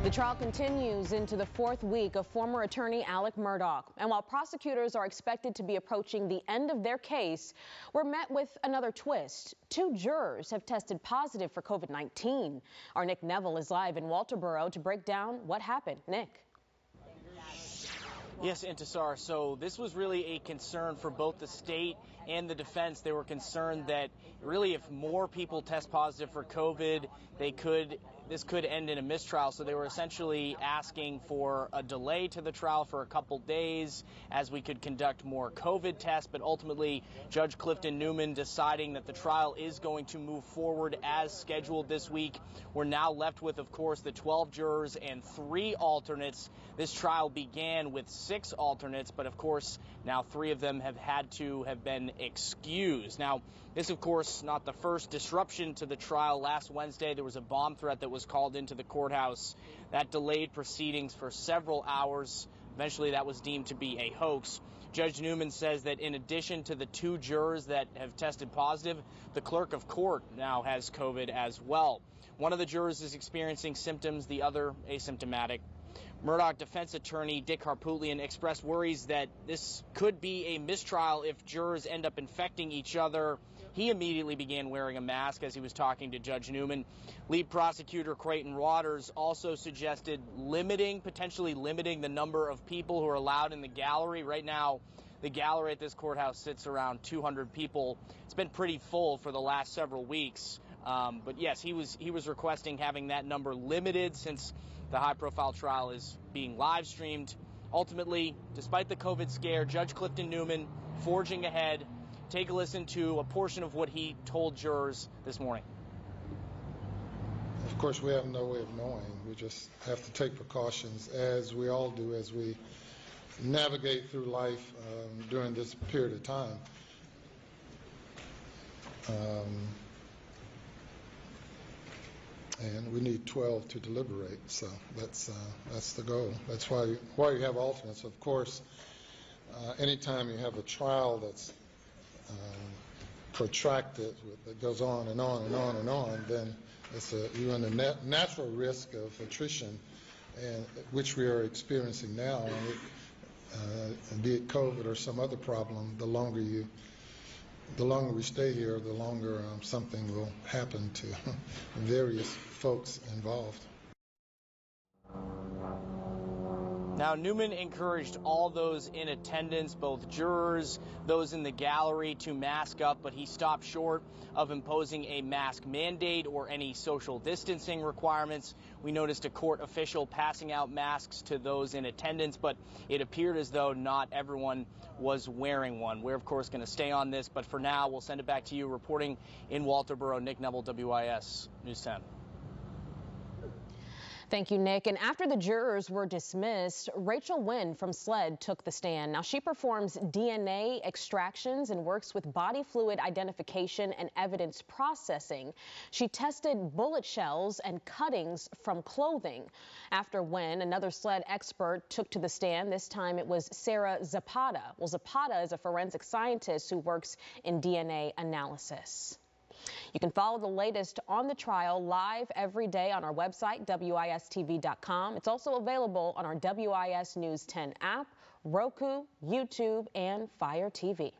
The trial continues into the fourth week of former attorney Alex Murdaugh. And while prosecutors are expected to be approaching the end of their case, we're met with another twist. 2 jurors have tested positive for COVID-19. Our Nick Neville is live in Walterboro to break down what happened. Nick. Yes, Intisar. So this was really a concern for both the state and the defense. They were concerned that really if more people test positive for COVID, this could end in a mistrial. So they were essentially asking for a delay to the trial for a couple days as we could conduct more COVID tests. But ultimately, Judge Clifton Newman deciding that the trial is going to move forward as scheduled this week. We're now left with, of course, the 12 jurors and 3 alternates. This trial began with 6 alternates, but of course, now 3 of them have had to have been excused. Now, this, of course, not the first disruption to the trial. Last Wednesday, there was a bomb threat that was called into the courthouse. That delayed proceedings for several hours. Eventually, that was deemed to be a hoax. Judge Newman says that in addition to the 2 jurors that have tested positive, the clerk of court now has COVID as well. One of the jurors is experiencing symptoms, the other asymptomatic. Murdaugh defense attorney Dick Harpootlian expressed worries that this could be a mistrial if jurors end up infecting each other. He immediately began wearing a mask as he was talking to Judge Newman. Lead prosecutor Creighton Waters also suggested potentially limiting the number of people who are allowed in the gallery. Right now, the gallery at this courthouse sits around 200 people. It's been pretty full for the last several weeks. But yes, he was requesting having that number limited since the high-profile trial is being live streamed. Ultimately, despite the COVID scare, Judge Clifton Newman forging ahead. Take a listen to a portion of what he told jurors this morning. Of course, we have no way of knowing. We just have to take precautions, as we all do, as we navigate through life during this period of time. And we need 12 to deliberate, so that's the goal. That's why you have alternates. Of course, anytime you have a trial that's protracted, that goes on and on and on and on, then you're in a natural risk of attrition, and which we are experiencing now. And be it COVID or some other problem, the longer we stay here, the longer something will happen to various folks involved. Now, Newman encouraged all those in attendance, both jurors, those in the gallery, to mask up, but he stopped short of imposing a mask mandate or any social distancing requirements. We noticed a court official passing out masks to those in attendance, but it appeared as though not everyone was wearing one. We're, of course, going to stay on this, but for now, we'll send it back to you. Reporting in Walterboro, Nick Neville, WIS News 10. Thank you, Nick. And after the jurors were dismissed, Rachel Wynn from SLED took the stand. Now, she performs DNA extractions and works with body fluid identification and evidence processing. She tested bullet shells and cuttings from clothing. After Wynn, another SLED expert took to the stand. This time it was Sarah Zapata. Well, Zapata is a forensic scientist who works in DNA analysis. You can follow the latest on the trial live every day on our website, WISTV.com. It's also available on our WIS News 10 app, Roku, YouTube, and Fire TV.